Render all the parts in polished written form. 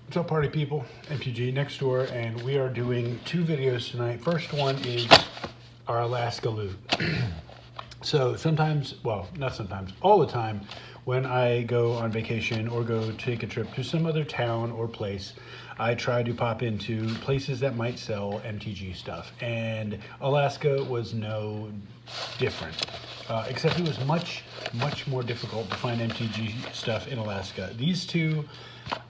What's up, party people? MTG next door, and we are doing two videos tonight. First one is our Alaska loot. So sometimes, well, not sometimes, all the time, when I go on vacation or go take a trip to some other town or place, I try to pop into places that might sell MTG stuff. And Alaska was no different, except it was much more difficult to find MTG stuff in Alaska. These two,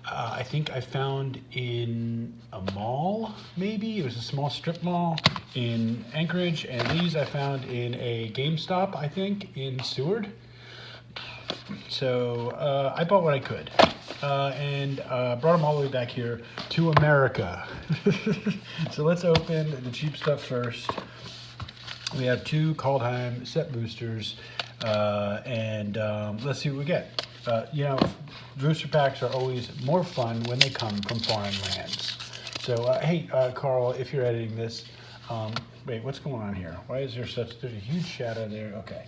I think I found in a mall, maybe. It was a small strip mall in Anchorage, and these I found in a GameStop, I think, in Seward. So I bought what I could, and brought them all the way back here to America. So let's open the cheap stuff first. We have two Kaldheim set boosters, and let's see what we get. You know, booster packs are always more fun when they come from foreign lands. So, hey, Carl, if you're editing this, wait, what's going on here? Why is there's a huge shadow there? Okay.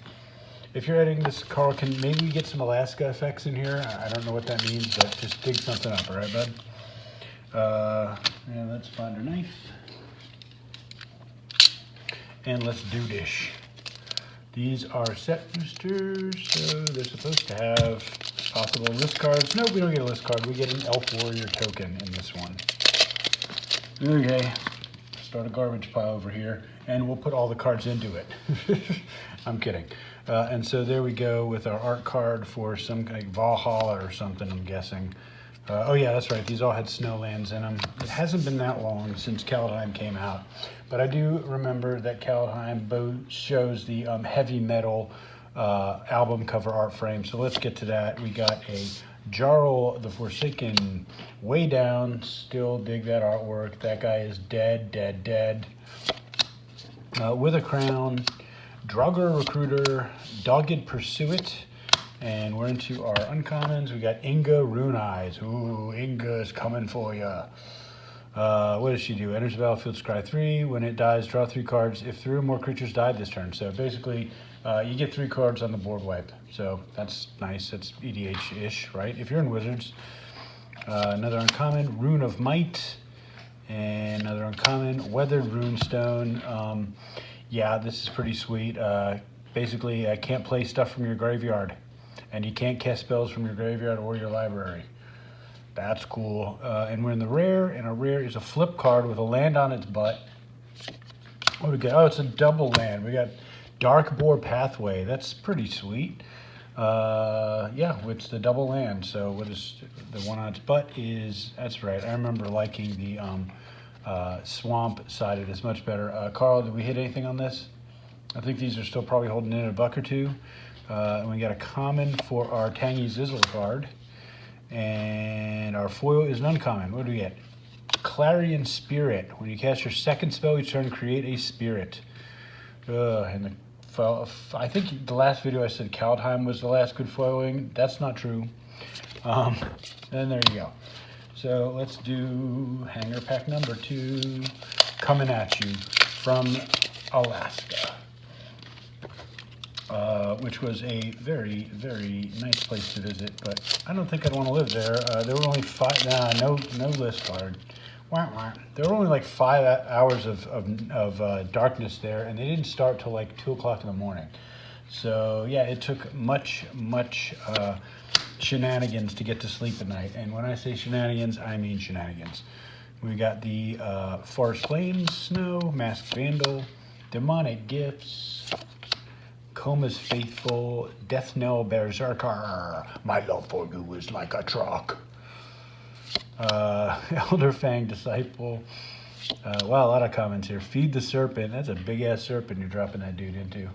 If you're editing this, Carl, can maybe we get some Alaska effects in here? I don't know what that means, but just dig something up, all right, bud? Yeah, let's find our knife. And let's do this. These are set boosters, so they're supposed to have possible list cards. Nope, we don't get a list card. We get an Elf Warrior token in this one. Okay, start a garbage pile over here, and we'll put all the cards into it. I'm kidding. And so there we go with our art card for some kind of Valhalla or something, I'm guessing. Oh yeah, that's right. These all had snowlands in them. It hasn't been that long since Kaldheim came out, but I do remember that Kaldheim shows the heavy metal album cover art frame. So let's get to that. We got a Jarl the Forsaken way down. Still dig that artwork. That guy is dead. With a crown, Draugr Recruiter, Dogged Pursuit. And we're into our uncommons. We got Inga Rune Eyes. Ooh, Inga's coming for ya. What does she do? Enters the battlefield, scry 3. When it dies, draw 3 cards. If 3 or more creatures died this turn. So basically, you get 3 cards on the board wipe. So that's nice. That's EDH-ish, right? If you're in Wizards. Another uncommon, Rune of Might. And another uncommon, Weathered Runestone. Yeah, this is pretty sweet. Basically, I can't play stuff from your graveyard. And you can't cast spells from your graveyard or your library. That's cool. And we're in the rare, and our rare is a flip card with a land on its butt. What do we got? Oh, it's a double land. We got Darkboar Pathway. That's pretty sweet. Yeah, it's the double land. So what is the one on its butt is, that's right. I remember liking the swamp side of it. It's much better. Carl, did we hit anything on this? I think these are still probably holding in a buck or two. And we got a common for our Tangy Zizzle card. And our foil is an uncommon. What do we get? Clarion Spirit. When you cast your second spell each turn, create a spirit. And I think the last video I said Kaldheim was the last good foiling. That's not true. And there you go. So let's do hanger pack number 2. Coming at you from Alaska. Which was a very nice place to visit, but I don't think I'd want to live there. There were only 5, no list card. There were only like 5 hours of darkness there, and they didn't start till like 2 o'clock in the morning. So yeah, it took much shenanigans to get to sleep at night. And when I say shenanigans, I mean shenanigans. We got the Forest Flames Snow, Masked Vandal, Demonic Gifts, Coma's Faithful, Death Knell Berserker, my love for you is like a truck. Elder Fang Disciple. Wow, a lot of comments here. Feed the Serpent. That's a big ass serpent you're dropping that dude into.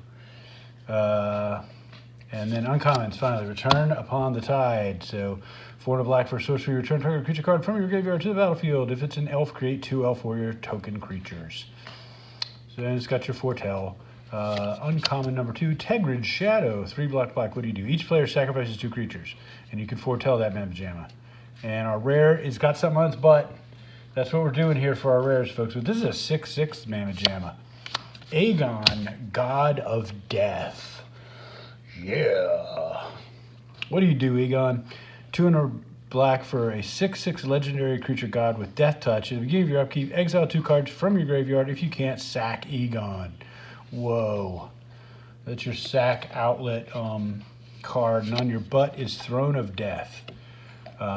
And then uncommons, finally. Return Upon the Tide. So 4 and a black for sorcery. Return target creature card from your graveyard to the battlefield. If it's an elf, create 2 Elf Warrior token creatures. So then it's got your foretell. Uncommon number 2, Tegrid's Shadow. 3 black. What do you do? Each player sacrifices 2 creatures, and you can foretell that man pajama. And our rare is got something on its butt. That's what we're doing here for our rares, folks. But this is a 6/6 man pajama. Aegon, God of Death. Yeah. What do you do, Aegon? 2 and a black for a 6/6 legendary creature god with death touch. At the beginning of your upkeep, exile 2 cards from your graveyard. If you can't, sack Egon. Whoa. That's your sack outlet card. And on your butt is Throne of Death.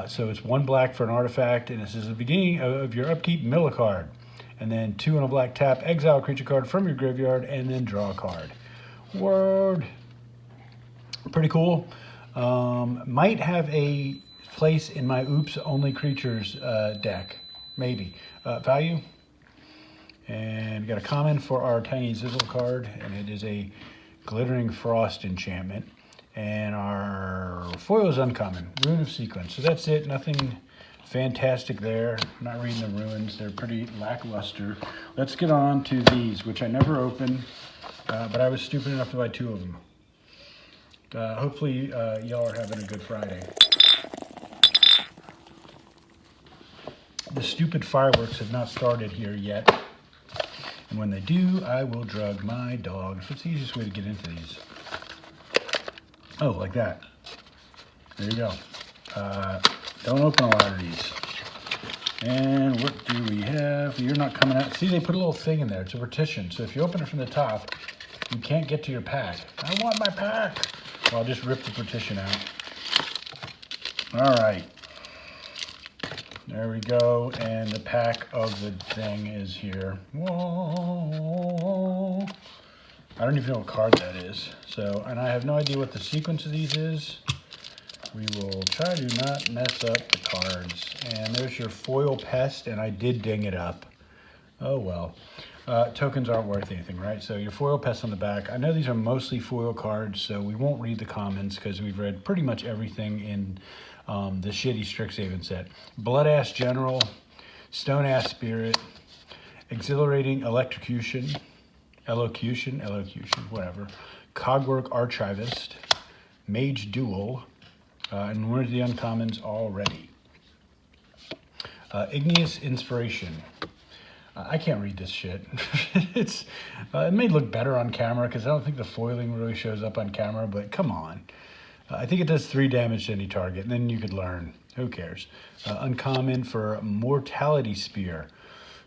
So it's 1 black for an artifact, and it says at the beginning of your upkeep, mill a card. And then 2 and a black tap, exile a creature card from your graveyard, and then draw a card. Word. Pretty cool. Might have a place in my Oops Only Creatures deck. Maybe. Value. And we got a common for our Tiny Zizzle card, and it is a Glittering Frost enchantment. And our foil is uncommon, Rune of Sequence. So that's it, nothing fantastic there. I'm not reading the runes, they're pretty lackluster. Let's get on to these, which I never opened, but I was stupid enough to buy 2 of them. Hopefully y'all are having a good Friday. The stupid fireworks have not started here yet. And when they do, I will drug my dogs. What's the easiest way to get into these? Oh, like that. There you go. Don't open a lot of these. And what do we have? You're not coming out. See, they put a little thing in there. It's a partition. So if you open it from the top, you can't get to your pack. I want my pack. Well, I'll just rip the partition out. All right. There we go. And the pack of the thing is here. Whoa. I don't even know what card that is. So, and I have no idea what the sequence of these is. We will try to not mess up the cards. And there's your foil pest, and I did ding it up. Oh well. Tokens aren't worth anything, right? So your foil pest on the back. I know these are mostly foil cards, so we won't read the commons because we've read pretty much everything in the shitty Strixhaven set. Blood-ass General, Stone-ass Spirit, Exhilarating Elocution, whatever. Cogwork Archivist, Mage Duel, and we're into the uncommons already. Igneous Inspiration. I can't read this shit. It may look better on camera because I don't think the foiling really shows up on camera, but come on. I think it does 3 damage to any target, and then you could learn. Who cares? Uncommon for Mortality Spear.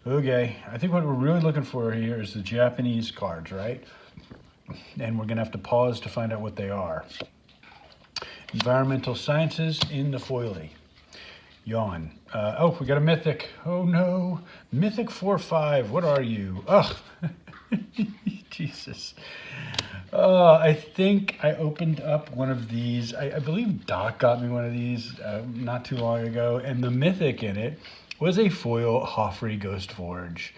Okay, I think what we're really looking for here is the Japanese cards, right? And we're gonna have to pause to find out what they are. Environmental Sciences in the foily. Yawn. Oh, we got a Mythic. Oh no. Mythic 4/5. What are you? Oh, Jesus. I think I opened up one of these. I believe Doc got me one of these not too long ago. And the Mythic in it was a foil Hoffrey Ghost Forge.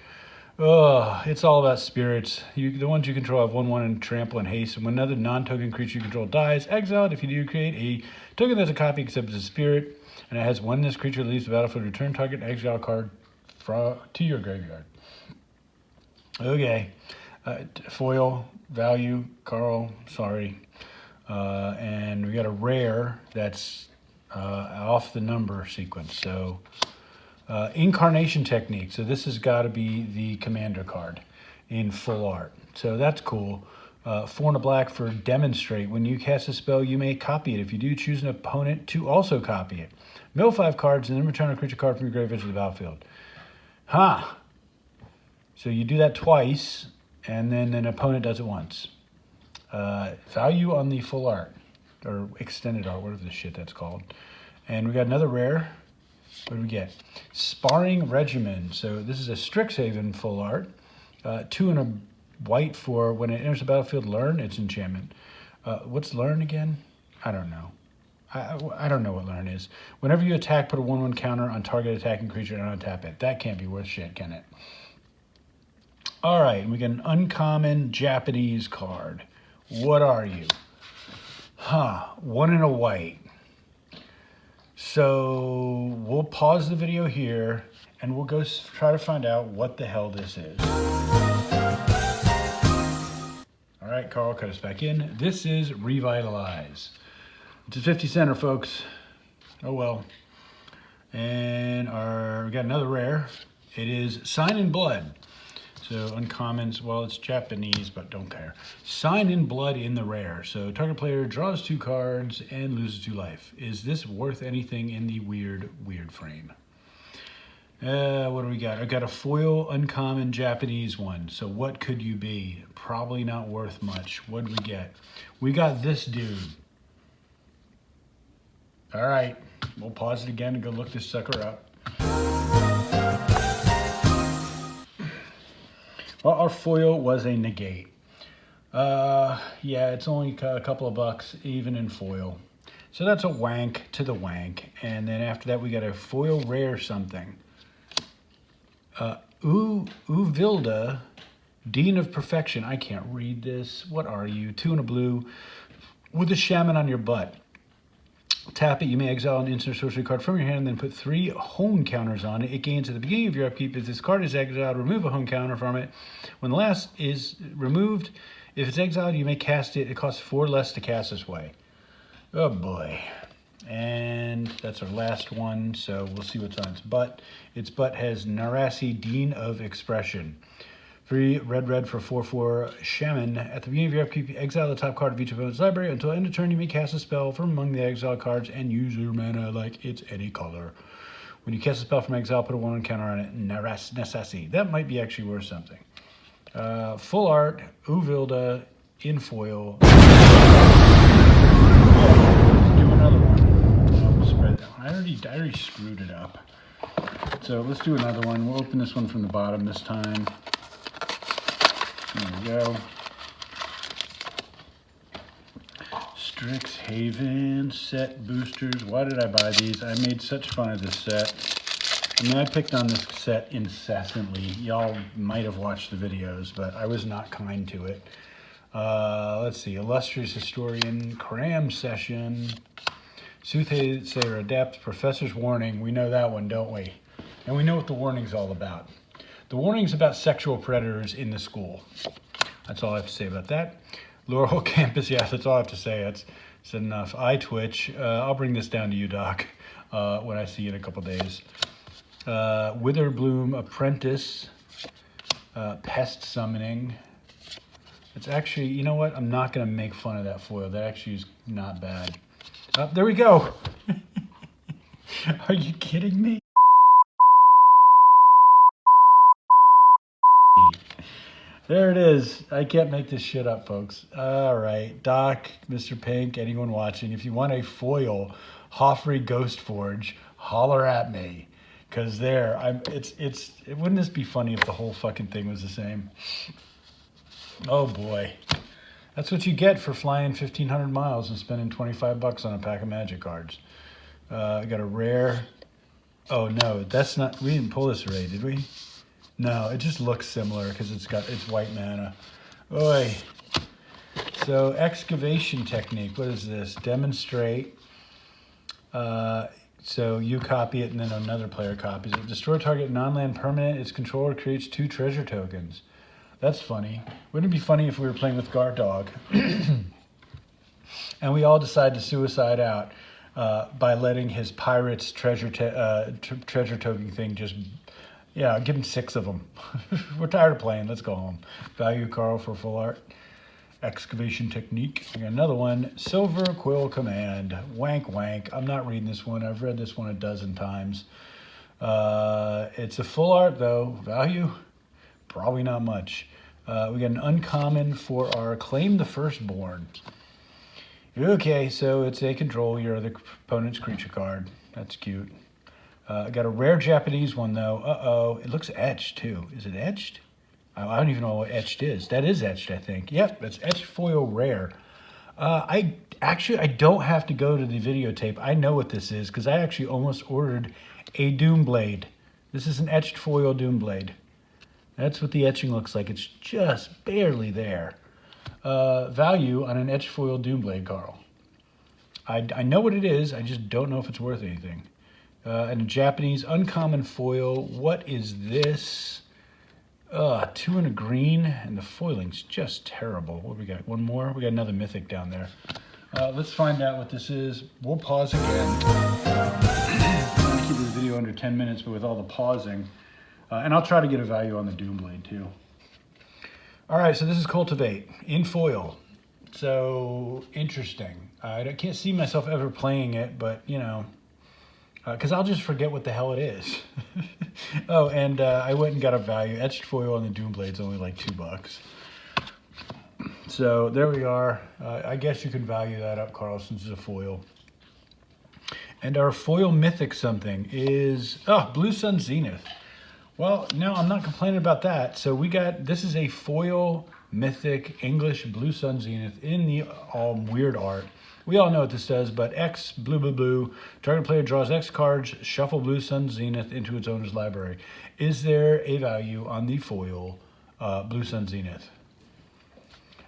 It's all about spirits. The ones you control have 1/1 and trample and haste. And when another non-token creature you control dies, exile it. If you do, create a token that's a copy except it's a spirit. And it has when this creature leaves the battlefield, return target exile card to your graveyard. Okay. Foil, value, Carl, sorry. And we got a rare that's off the number sequence. So Incarnation Technique. So this has got to be the commander card in full art. So that's cool. 4 and a black for Demonstrate. When you cast a spell, you may copy it. If you do, choose an opponent to also copy it. Mill 5 cards and then return a creature card from your graveyard to the battlefield. So you do that twice, and then an opponent does it once. Value on the full art, or extended art, whatever the shit that's called. And we got another rare. What do we get? Sparring Regimen. So this is a Strixhaven full art. 2 and a white for when it enters the battlefield, learn its enchantment. What's learn again? I don't know. I don't know what learn is. Whenever you attack, put a 1/1 counter on target attacking creature and untap it. That can't be worth shit, can it? All right, we get an uncommon Japanese card. What are you? 1 and a white. So we'll pause the video here and we'll go try to find out what the hell this is. All right, Carl, cut us back in. This is Revitalize. It's a 50 center, folks. Oh well. And we got another rare. It is Sign in Blood. So uncommons, well, it's Japanese, but don't care. Sign in blood in the rare. So target player draws 2 cards and loses 2 life. Is this worth anything in the weird frame? What do we got? I got a foil uncommon Japanese one. So what could you be? Probably not worth much. What did we get? We got this dude. All right, we'll pause it again and go look this sucker up. Well, our foil was a negate. Yeah, it's only a couple of bucks, even in foil. So that's a wank to the wank. And then after that, we got a foil rare something. Uvilda, Dean of Perfection. I can't read this. What are you? 2 and a blue with a shaman on your butt. Tap it, you may exile an instant sorcery card from your hand and then put 3 hone counters on it. It gains at the beginning of your upkeep. If this card is exiled, remove a hone counter from it. When the last is removed, if it's exiled, you may cast it. It costs 4 less to cast this way. Oh boy. And that's our last one, so we'll see what's on its butt. Its butt has Narasi, Dean of Expression. 3 red for 4/4 Shaman. At the beginning of your upkeep, exile the top card of each opponent's library. Until end of turn, you may cast a spell from among the exile cards and use your mana like it's any color. When you cast a spell from exile, put a 1 counter on it. Narasi. That might be actually worth something. Full art, Uvilda in foil. Let's do another one. I already screwed it up. So let's do another one. We'll open this one from the bottom this time. There we go. Strixhaven set boosters. Why did I buy these? I made such fun of this set. I mean, I picked on this set incessantly. Y'all might have watched the videos, but I was not kind to it. Let's see. Illustrious Historian, Cram Session, Soothsayer Adept, Professor's Warning. We know that one, don't we? And we know what the warning's all about. The warning's about sexual predators in the school. That's all I have to say about that. Laurel Campus, yeah, that's all I have to say. That's enough. I Twitch. I'll bring this down to you, Doc, when I see you in a couple days. Witherbloom Apprentice, Pest Summoning. It's actually, you know what? I'm not going to make fun of that foil. That actually is not bad. There we go. Are you kidding me? There it is. I can't make this shit up, folks. All right. Doc, Mr. Pink, anyone watching, if you want a foil Hoffrey Ghost Forge, holler at me. Because wouldn't this be funny if the whole fucking thing was the same? Oh boy. That's what you get for flying 1,500 miles and spending 25 bucks on a pack of Magic cards. I got a rare. Oh no, that's not, we didn't pull this array, did we? No, it just looks similar because it's white mana. Oi. So excavation technique, what is this? Demonstrate. So you copy it and then another player copies it. Destroy target non-land permanent. Its controller creates 2 treasure tokens. That's funny. Wouldn't it be funny if we were playing with Guard Dog and we all decide to suicide out by letting his pirate's treasure token thing just, yeah, give him 6 of them. We're tired of playing. Let's go home. Value Carl for full art. Excavation technique. I got another one. Silver Quill Command. Wank wank. I'm not reading this one. I've read this one a dozen times. It's a full art though. Value? Probably not much. We got an uncommon for our Claim the Firstborn. Okay, so it's a control your other opponent's creature card. That's cute. I got a rare Japanese one though. Uh-oh. It looks etched too. Is it etched? I don't even know what etched is. That is etched, I think. Yep, that's etched foil rare. I don't have to go to the videotape. I know what this is because I actually almost ordered a Doomblade. This is an etched foil Doomblade. That's what the etching looks like. It's just barely there. Value on an etched foil Doomblade, Carl. I know what it is. I just don't know if it's worth anything. And a Japanese uncommon foil. What is this? 2 and a green, and the foiling's just terrible. What we got? One more? We got another mythic down there. Let's find out what this is. We'll pause again. I'm going to keep this video under 10 minutes, but with all the pausing. And I'll try to get a value on the Doomblade, too. All right, so this is Cultivate in foil. So interesting. I can't see myself ever playing it, but you know, because I'll just forget what the hell it is. Oh, and I went and got a value. Etched foil on the Doomblade's only like $2. So there we are. I guess you can value that up, Carl, since it's a foil. And our foil mythic something is, Blue Sun Zenith. Well, no, I'm not complaining about that. So we got, this is a foil mythic English Blue Sun Zenith in the weird art. We all know what this does, but X, blue, blue, blue. Target player draws X cards, shuffle Blue Sun Zenith into its owner's library. Is there a value on the foil Blue Sun Zenith?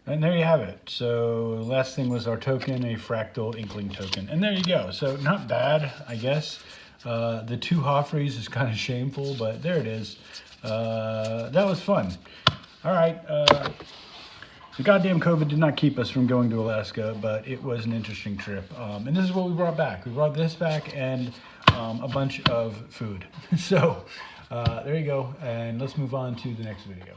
And there you have it. So last thing was our token, a fractal inkling token. And there you go. So not bad, I guess. The 2 Hoffreys is kind of shameful, but there it is. That was fun. All right. The goddamn COVID did not keep us from going to Alaska, but it was an interesting trip. And this is what we brought back. We brought this back and a bunch of food. So there you go. And let's move on to the next video.